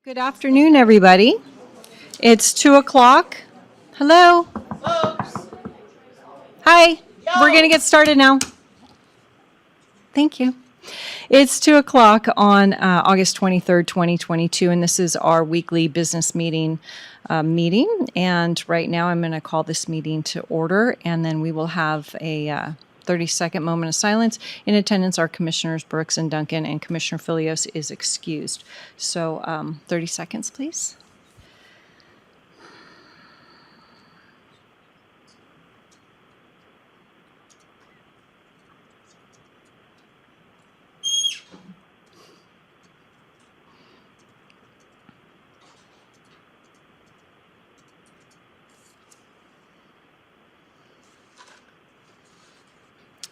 Good afternoon, everybody. It's 2 o'clock. Hello. Folks. Hi. We're going to get started now. Thank you. It's 2 o'clock on August 23rd, 2022, and this is our weekly business meeting. And right now I'm going to call this meeting to order, and then we will have a 30-second moment of silence. In attendance are Commissioners Brooks and Duncan, and Commissioner Filios is excused. So 30 seconds, please.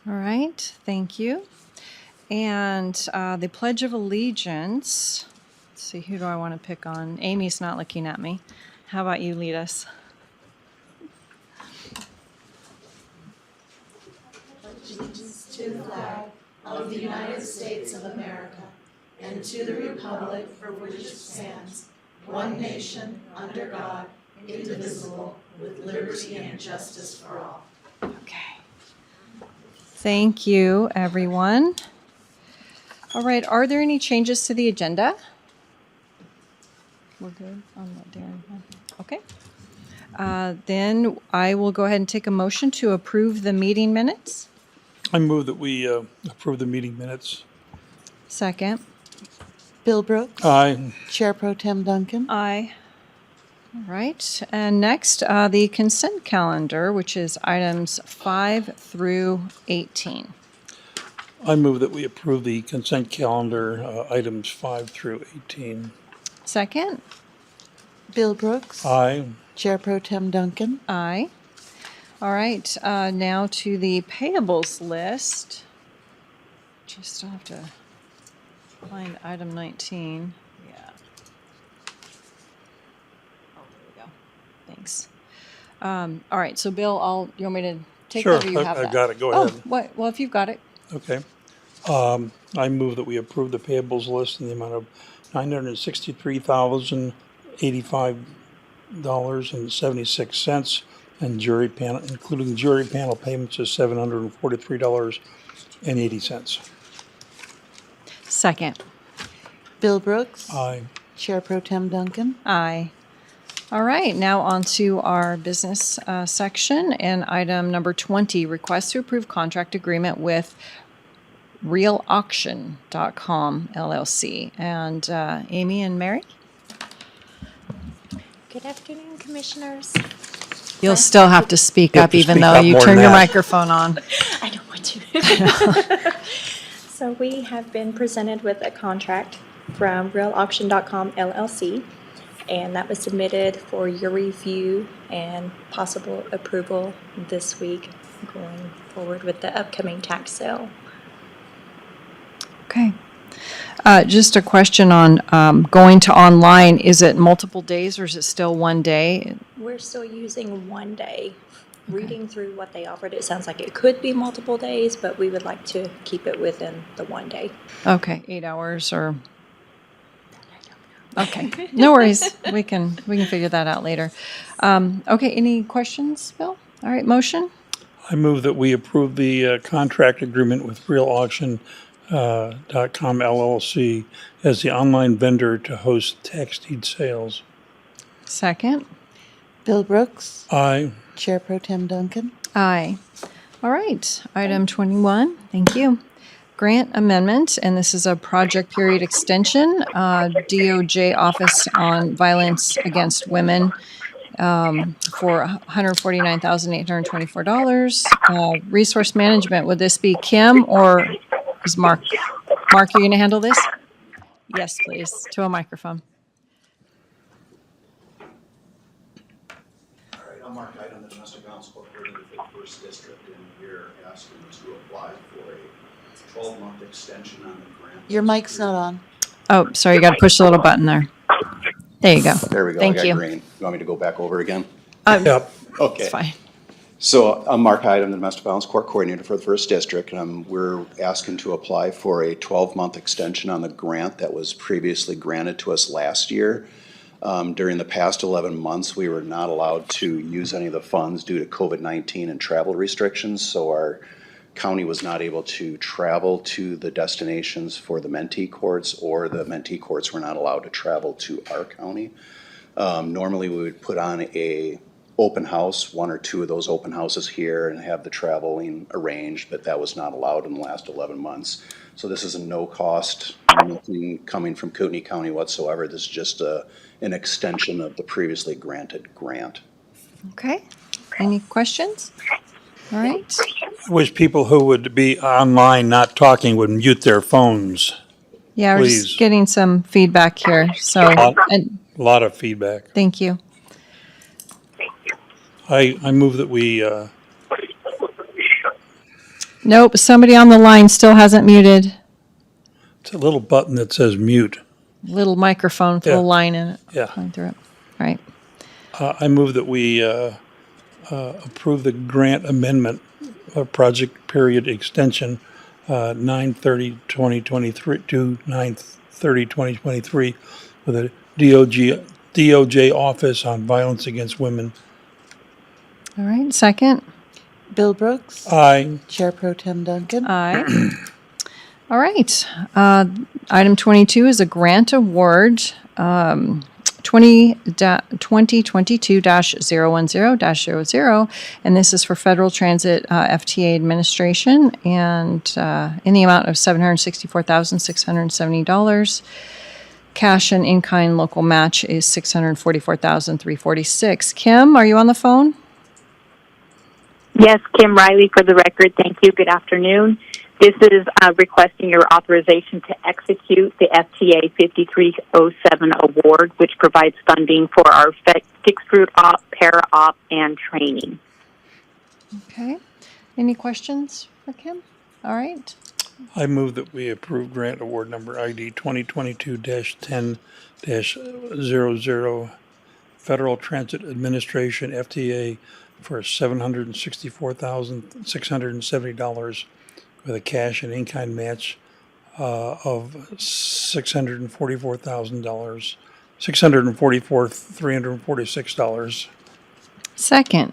All right, thank you. And the Pledge of Allegiance, let's see, who do I want to pick on? Amy's not looking at me. How about you lead us? Allegiance to the flag of the United States of America and to the republic for which it stands, one nation, under God, indivisible, with liberty and justice for all. Okay. Thank you, everyone. All right, are there any changes to the agenda? We're good on what Darren had. Okay. Then I will go ahead and take a motion to approve the meeting minutes. I move that we approve the meeting minutes. Second. Bill Brooks. Aye. Chair Pro Tem Duncan. Aye. All right, and next, the consent calendar, which is items 5 through 18. I move that we approve the consent calendar, items 5 through 18. Second. Bill Brooks. Aye. Chair Pro Tem Duncan. Aye. All right, now to the payables list. Just have to find item 19. Yeah. Oh, there we go. Thanks. All right, so Bill, you want me to take Sure, that, or you have that? I've got it. Go Oh, ahead. well, if you've got it. Okay. I move that we approve the payables list in the amount of $963,085.76, and jury panel, including jury panel payments of $743.80. Second. Bill Brooks. Aye. Chair Pro Tem Duncan. Aye. All right, now on to our business section, and item number 20, request to approve contract agreement with Realauction.com LLC. And Amy and Mary? Good afternoon, Commissioners. You'll still have to speak You have up, to even speak though up you more turn than your that. microphone on. I don't want to. So we have been presented with a contract from Realauction.com LLC, and that was submitted for your review and possible approval this week going forward with the upcoming tax sale. Okay. Just a question on going to online. Is it multiple days or is it still one day? We're still using one day. Reading through what they offered, it sounds like it could be multiple days, but we would like to keep it within the one day. Okay, 8 hours or... Okay, no worries. We can figure that out later. Okay, any questions, Bill? All right, motion? I move that we approve the contract agreement with Realauction.com LLC as the online vendor to host tax deed sales. Second? Bill Brooks. Aye. Chair Pro Tem Duncan. Aye. All right, item 21, thank you. Grant amendment, and this is a project period extension, DOJ Office on Violence Against Women for $149,824. Resource management, would this be Kim or is Mark? Mark, you're going to handle this? Yes, please, to a microphone. All right, I'm Mark Knight, I'm the Domestic Violence Coordinator for the First District, and we're asking to apply for a 12-month extension on the grant. Your mic's not on. Oh, sorry, you got to push the little button there. There you go. There we go, Thank I got you. green. You want me to go back over again? Yep. Okay. It's fine. So I'm Mark Hyde, I'm the Domestic Violence Court Coordinator for the First District. We're asking to apply for a 12-month extension on the grant that was previously granted to us last year. During the past 11 months, we were not allowed to use any of the funds due to COVID-19 and travel restrictions, so our county was not able to travel to the destinations for the mentee courts, or the mentee courts were not allowed to travel to our county. Normally, we would put on a open house, one or two of those open houses here, and have the traveling arranged, but that was not allowed in the last 11 months. So this is a no cost, nothing coming from Kootenai County whatsoever. This is just an extension of the previously granted grant. Okay. Any questions? All right. I wish people who would be online not talking would mute their phones. Yeah, we're Please. just getting some feedback here. So, and A lot of feedback. thank you. I move that we, Nope, somebody on the line still hasn't muted. it's a little button that says mute. Little microphone with a Yeah. little line in it. Yeah. Going through it. All right. I move that we approve the grant amendment project period extension 9/30/2023 to 9/30/2023 with a DOJ Office on Violence Against Women. All right. Second. Bill Brooks. Aye. Chair Pro Tem Duncan. Aye. All right. Item 22 is a grant award, 2022-010-00, and this is for Federal Transit FTA Administration, and in the amount of $764,670. Cash and in-kind local match is $644,346. Kim, are you on the phone? Yes, Kim Riley for the record. Thank you. Good afternoon. This is requesting your authorization to execute the FTA 5307 award, which provides funding for our fixed route op, para-op, and training. Okay. Any questions for Kim? All right. I move that we approve grant award number ID 2022-10-00 Federal Transit Administration FTA for $764,670 with a cash and in-kind match of $644,000, $346. Second.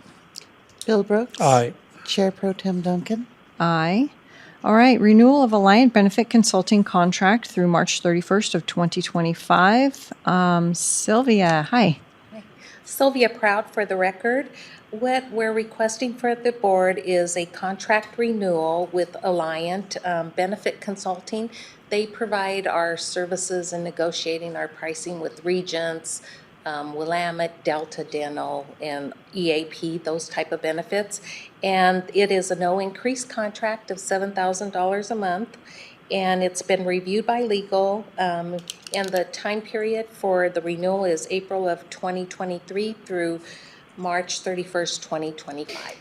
Bill Brooks. Aye. Chair Pro Tem Duncan. Aye. All right. Renewal of Alliant benefit consulting contract through March 31st of 2025. Sylvia, hi. Sylvia Proud for the record. What we're requesting for the board is a contract renewal with Alliant Benefit Consulting. They provide our services in negotiating our pricing with Regents, Willamette, Delta Dental, and EAP, those type of benefits. And it is a no increase contract of $7,000 a month. And it's been reviewed by legal, and the time period for the renewal is April of 2023 through March 31st, 2025.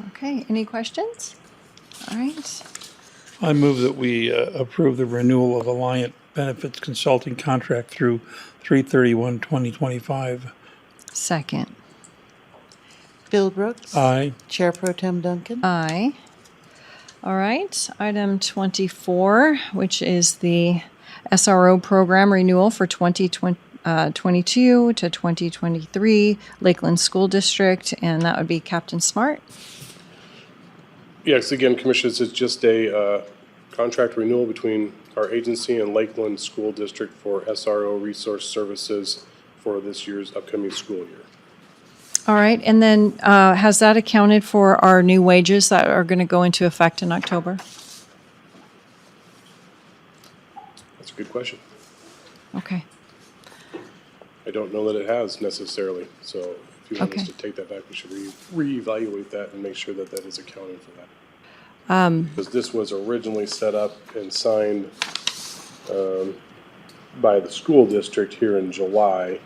Okay. Any questions? All right. I move that we approve the renewal of Alliant Benefits Consulting contract through 3/31/2025. Second. Bill Brooks. Aye. Chair Pro Tem Duncan. Aye. All right. Item 24, which is the SRO program renewal for 2022 to 2023 Lakeland School District, and that would be Captain Smart. Yes, again, Commissioners, it's just a contract renewal between our agency and Lakeland School District for SRO resource services for this year's upcoming school year. All right. And then has that accounted for our new wages that are going to go into effect in October? That's a good question. Okay. I don't know that it has necessarily, so if you want us Okay. to take that back, we should reevaluate that and make sure that that is accounted for that. Because this was originally set up and signed by the school district here in July.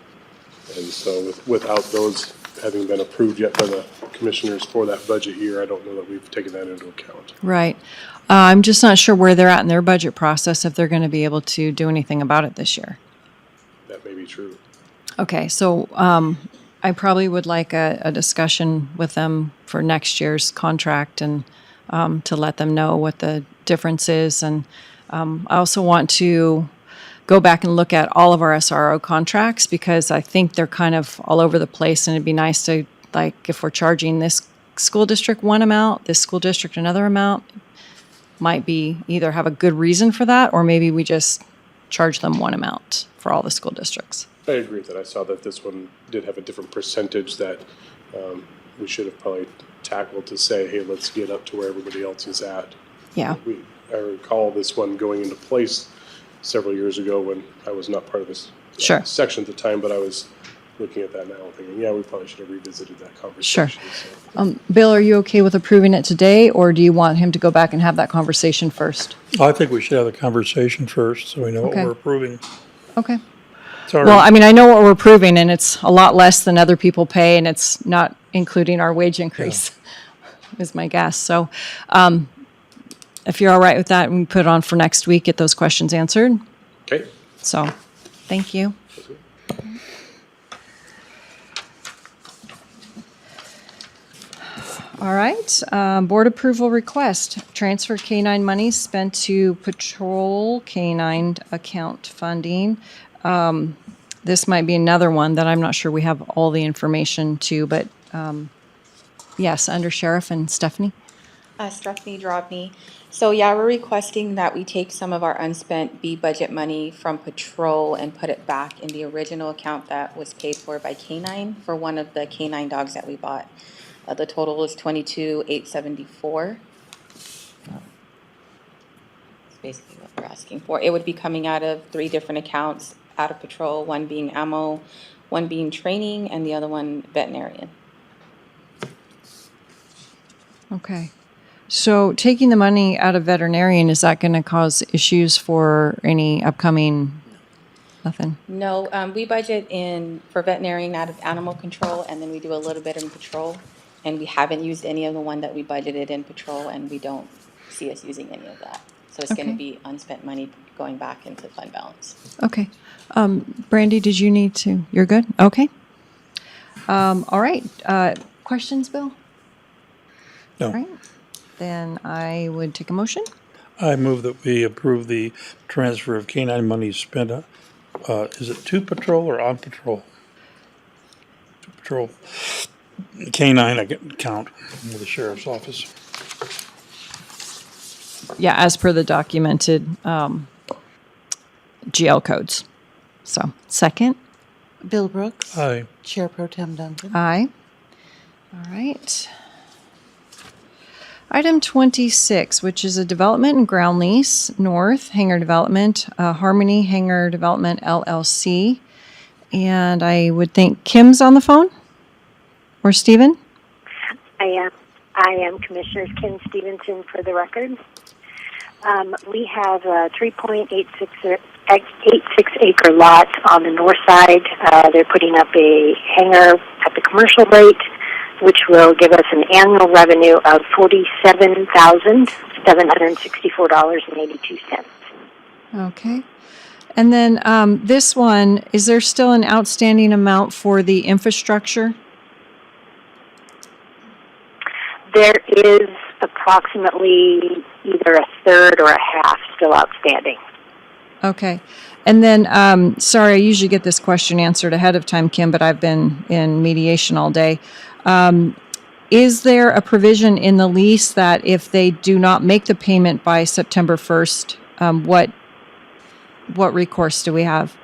And so without those having been approved yet by the commissioners for that budget year, I don't know that we've taken that into account. Right. I'm just not sure where they're at in their budget process, if they're going to be able to do anything about it this year. That may be true. Okay, so I probably would like a discussion with them for next year's contract and to let them know what the difference is. And I also want to go back and look at all of our SRO contracts because I think they're kind of all over the place, and it'd be nice to, like, if we're charging this school district one amount, this school district another amount, might be either have a good reason for that, or maybe we just charge them one amount for all the school districts. I agree that I saw that this one did have a different percentage that we should have probably tackled to say, hey, let's get up to where everybody else is at. Yeah. I recall this one going into place several years ago when I was not part of this Sure. section at the time, but I was looking at that now and thinking, yeah, we probably should have revisited that Sure. conversation. So. Bill, are you okay with approving it today, or do you want him to go back and have that conversation first? I think we should have the conversation first so we know what Okay. we're approving. Okay. Sorry. Well, I mean, I know what we're approving, and it's a lot less than other people pay, and it's not including our wage increase, is my guess. So if you're all right with that, we can put it on for next week, get those questions answered. Okay. So, thank you. All right, board approval request, transfer K-9 monies spent to patrol K-9 account funding. This might be another one that I'm not sure we have all the information to, but yes, under Sheriff and Stephanie. Stephanie Drobny. So yeah, we're requesting that we take some of our unspent B budget money from patrol and put it back in the original account that was paid for by K-9 for one of the K-9 dogs that we bought. The total is $22,874. That's basically what we're asking for. It would be coming out of 3 different accounts out of patrol, one being ammo, one being training, and the other one veterinarian. Okay. So taking the money out of veterinarian, is that going to cause issues for any upcoming, nothing? No, we budget in for veterinarian out of animal control, and then we do a little bit in patrol. And we haven't used any of the one that we budgeted in patrol, and we don't see us using any of that. So it's going to be unspent money going back into fund balance. Okay. Brandy, did you need to? You're good? Okay. All right. Questions, Bill? No. All right. Then I would take a motion. I move that we approve the transfer of K-9 money spent, is it to patrol or on patrol? To patrol. K-9 account with the sheriff's office. Yeah, as per the documented GL codes. So, second. Bill Brooks. Aye. Chair Pro Tem Duncan. Aye. All right. Item 26, which is a development and ground lease, North Hangar Development, Harmony Hangar Development LLC. And I would think Kim's on the phone? Or Stephen? I am Commissioner Kim Stevenson for the record. We have a 3.86 acre lot on the north side. They're putting up a hangar at the commercial rate, which will give us an annual revenue of $47,764.82. Okay. And then this one, is there still an outstanding amount for the infrastructure? There is approximately either a third or a half still outstanding. Okay. And then, sorry, I usually get this question answered ahead of time, Kim, but I've been in mediation all day. Is there a provision in the lease that if they do not make the payment by September 1st, what recourse do we have?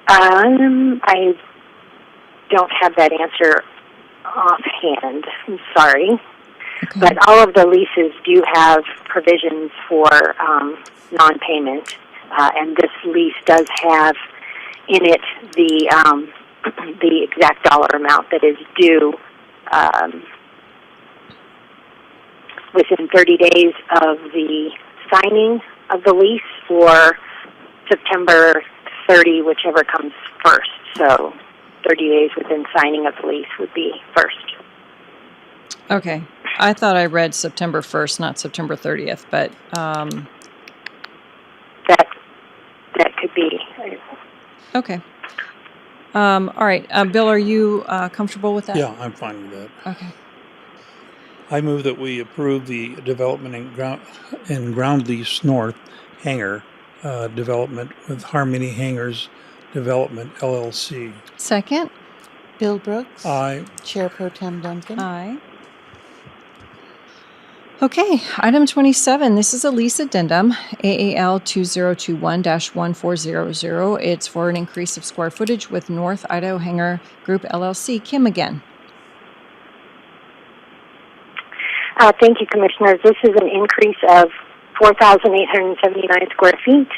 I don't have that answer offhand. I'm sorry. Okay. But all of the leases do have provisions for non-payment, and this lease does have in it the exact dollar amount that is due within 30 days of the signing of the lease, or September 30, whichever comes first. So 30 days within signing of the lease would be first. Okay. I thought I read September 1st, not September 30th, but That could be. Okay. All right. Bill, are you comfortable with that? Yeah, I'm fine with that. Okay. I move that we approve the development and ground lease north hangar development with Harmony Hangars Development LLC. Second? Bill Brooks. Aye. Chair Pro Tem Duncan. Aye. Okay, item 27, this is a lease addendum, AAL 2021-1400. It's for an increase of square footage with North Idaho Hangar Group LLC. Kim again. Thank you, Commissioners. This is an increase of 4,879 square feet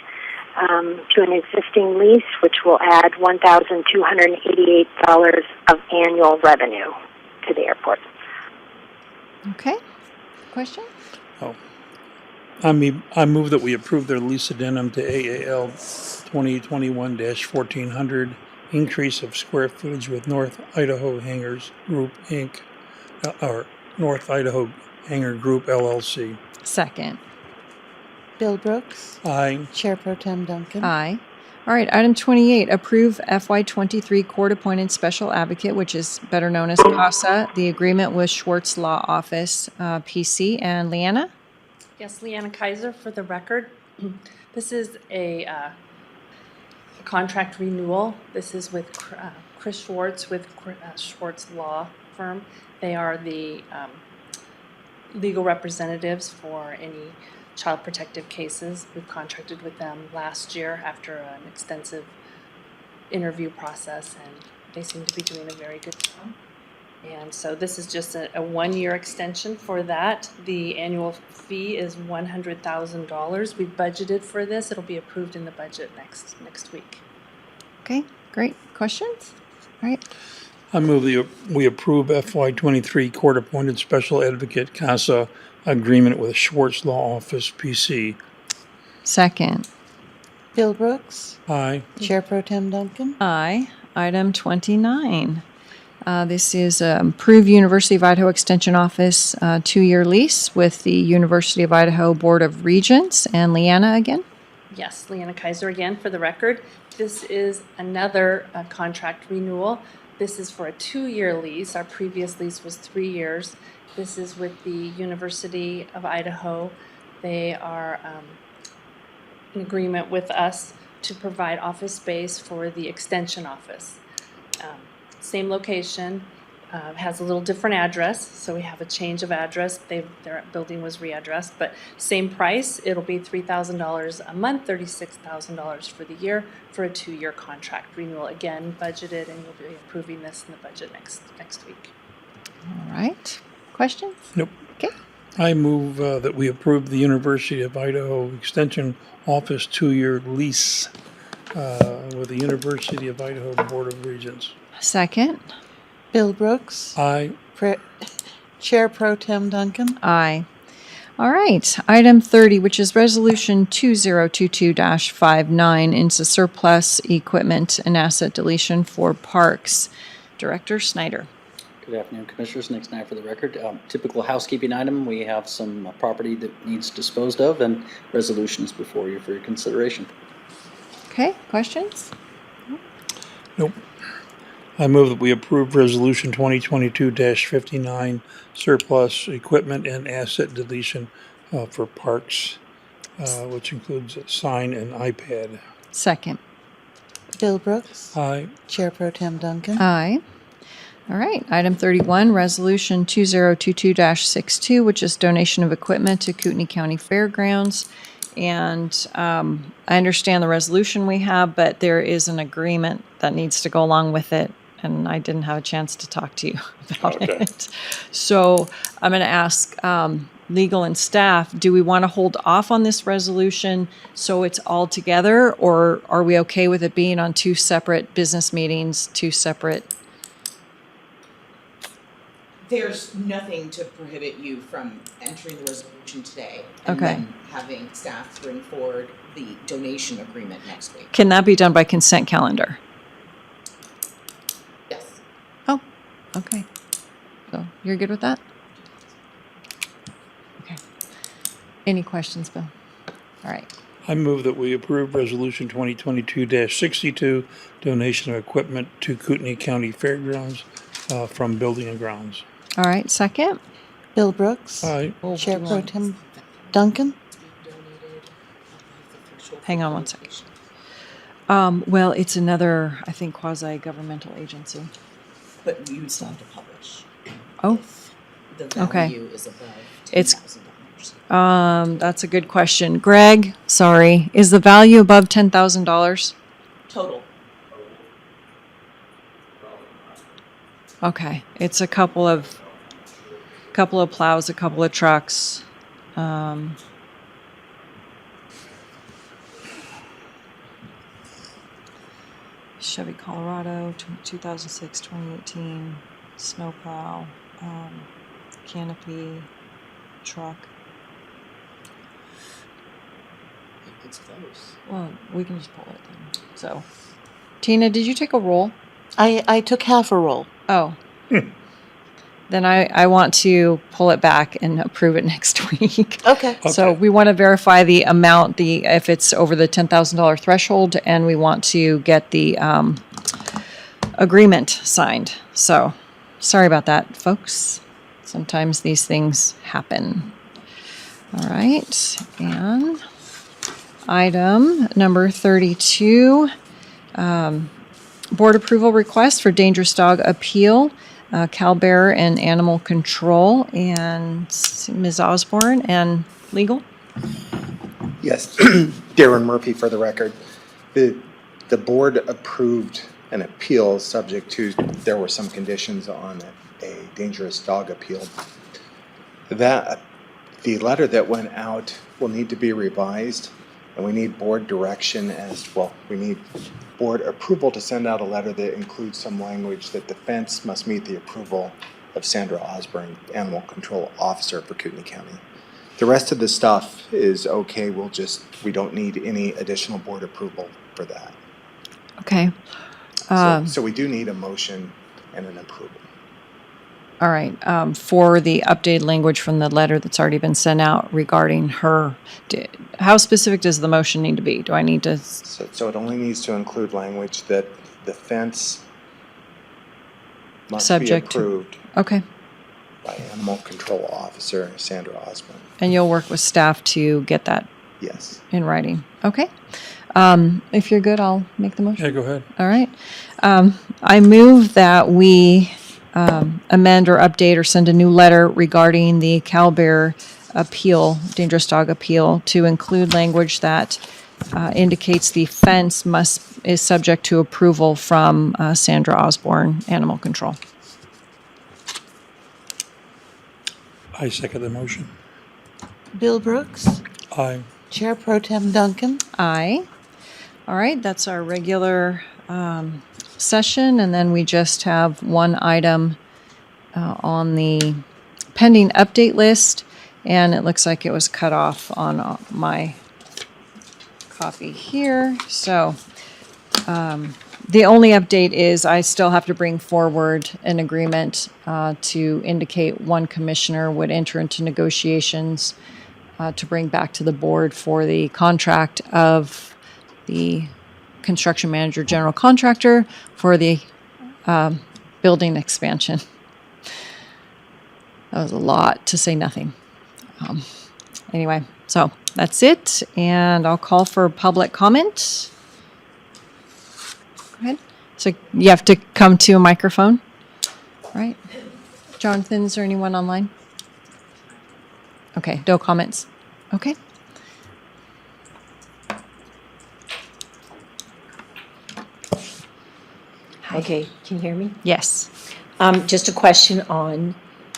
to an existing lease, which will add $1,288 of annual revenue to the airport. Okay, question? Oh. I move that we approve their lease addendum to AAL 2021-1400, increase of square footage with North Idaho Hangars Group Inc., or North Idaho Hangar Group LLC. Second. Bill Brooks. Aye. Chair Pro Tem Duncan. Aye. All right, item 28, approve FY23 court-appointed special advocate, which is better known as CASA, the agreement with Schwartz Law Office, PC, and Leanna? Yes, Leanna Kaiser for the record. This is a contract renewal. This is with Chris Schwartz with Schwartz Law Firm. They are the legal representatives for any child protective cases. We've contracted with them last year after an extensive interview process, and they seem to be doing a very good job. And so this is just a one-year extension for that. The annual fee is $100,000. We budgeted for this. It'll be approved in the budget next week. Okay, great. Questions? All right. I move that we approve FY23 court-appointed special advocate CASA agreement with Schwartz Law Office PC. Second. Bill Brooks. Aye. Chair Pro Tem Duncan. Aye. Item 29. This is approve University of Idaho Extension Office 2-year lease with the University of Idaho Board of Regents. And Leanna again? Yes, Leanna Kaiser again for the record. This is another contract renewal. This is for a 2-year lease. Our previous lease was 3 years. This is with the University of Idaho. They are in agreement with us to provide office space for the extension office. Same location, has a little different address, so we have a change of address. Their building was readdressed, but same price. It'll be $3,000 a month, $36,000 for the year for a 2-year contract renewal. Again, budgeted, and you'll be approving this in the budget next week. All right. Questions? Nope. Okay. I move that we approve the University of Idaho Extension Office 2-year lease with the University of Idaho Board of Regents. Second. Bill Brooks. Aye. Chair Pro Tem Duncan. Aye. All right. Item 30, which is Resolution 2022-59, into surplus equipment and asset deletion for parks. Director Snyder. Good afternoon, Commissioners. Nick Snyder for the record. Typical housekeeping item. We have some property that needs disposed of, and resolution is before you for your consideration. Okay. Questions? Nope. I move that we approve Resolution 2022-59, surplus equipment and asset deletion for parks, which includes a sign and iPad. Second. Bill Brooks. Aye. Chair Pro Tem Duncan. Aye. All right. Item 31, Resolution 2022-62, which is donation of equipment to Kootenai County Fairgrounds. And I understand the resolution we have, but there is an agreement that needs to go along with it. And I didn't have a chance to talk to you about it. So I'm going to ask legal and staff, do we want to hold off on this resolution so it's all together? Or are we okay with it being on 2 separate business meetings, 2 separate? There's nothing to prohibit you from entering the resolution today and Okay. then having staff bring forward the donation agreement next week. Can that be done by consent calendar? Yes. Oh, okay. So you're good with that? Okay. Any questions, Bill? All right. I move that we approve Resolution 2022-62, donation of equipment to Kootenai County Fairgrounds from Building and Grounds. All right, second. Bill Brooks. Aye. Chair Pro Tem Duncan. Hang on one second. Well, it's another, I think, quasi-governmental agency. But you still have to publish. Oh, If the okay. value is above It's- $10,000. That's a good question. Greg, sorry, is the value above $10,000? Total. Okay, it's a couple of plows, a couple of trucks. Chevy Colorado, 2006, 2018, snowplow, canopy, truck. It's close. Well, we can just pull it then. So, Tina, did you take a roll? I took half a roll. Oh. Then I want to pull it back and approve it next week. Okay. So we want to verify the amount, if it's over the $10,000 threshold, and we want to get the agreement signed. So sorry about that, folks. Sometimes these things happen. All right, and item number 32, board approval request for dangerous dog appeal. Cal Bear and Animal Control, and Ms. Osborne, and Legal. Yes, Darren Murphy for the record. The board approved an appeal subject to, there were some conditions on a dangerous dog appeal. The letter that went out will need to be revised, and we need board direction we need board approval to send out a letter that includes some language that the fence must meet the approval of Sandra Osborne, Animal Control Officer for Kootenai County. The rest of the stuff is okay. We don't need any additional board approval for that. Okay. So we do need a motion and an approval. All right. For the updated language from the letter that's already been sent out regarding her, how specific does the motion need to be? Do I need to? So it only needs to include language that the fence must Subject be approved Okay. by Animal Control Officer Sandra Osborne. And you'll work with staff to get that Yes. in writing. Okay. If you're good, I'll make the motion. Yeah, go ahead. All right. I move that we amend or update or send a new letter regarding the Cal Bear appeal, dangerous dog appeal, to include language that indicates the fence is subject to approval from Sandra Osborne, Animal Control. I second the motion. Bill Brooks. Aye. Chair Pro Tem Duncan. Aye. All right, that's our regular session, and then we just have one item on the pending update list, and it looks like it was cut off on my copy here. So the only update is I still have to bring forward an agreement to indicate one commissioner would enter into negotiations to bring back to the board for the contract of the construction manager, general contractor for the building expansion. That was a lot to say nothing. Anyway, so that's it, and I'll call for public comment. Go ahead. So you have to come to a microphone, right? Jonathan, is there anyone online? Okay, no comments. Okay. Okay, can you hear me? Yes. Just a question on,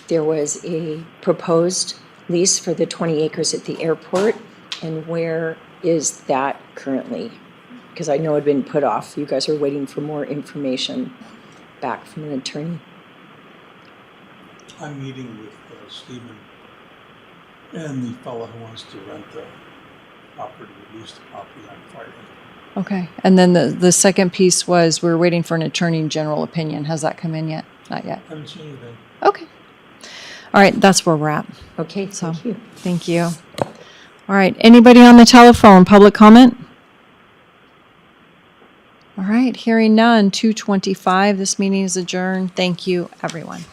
there was a proposed lease for the 20 acres at the airport, and where is that currently? Because I know it had been put off. You guys are waiting for more information back from an attorney. I'm meeting with Stephen and the fellow who wants to rent the property, lease the property on Friday. Okay. And then the second piece was we're waiting for an attorney general opinion. Has that come in yet? Not yet. Haven't seen anything. Okay. All right. That's where we're at. Okay, So thank you. thank you. All right, anybody on the telephone, public comment? All right, hearing none, 2:25, this meeting is adjourned. Thank you, everyone.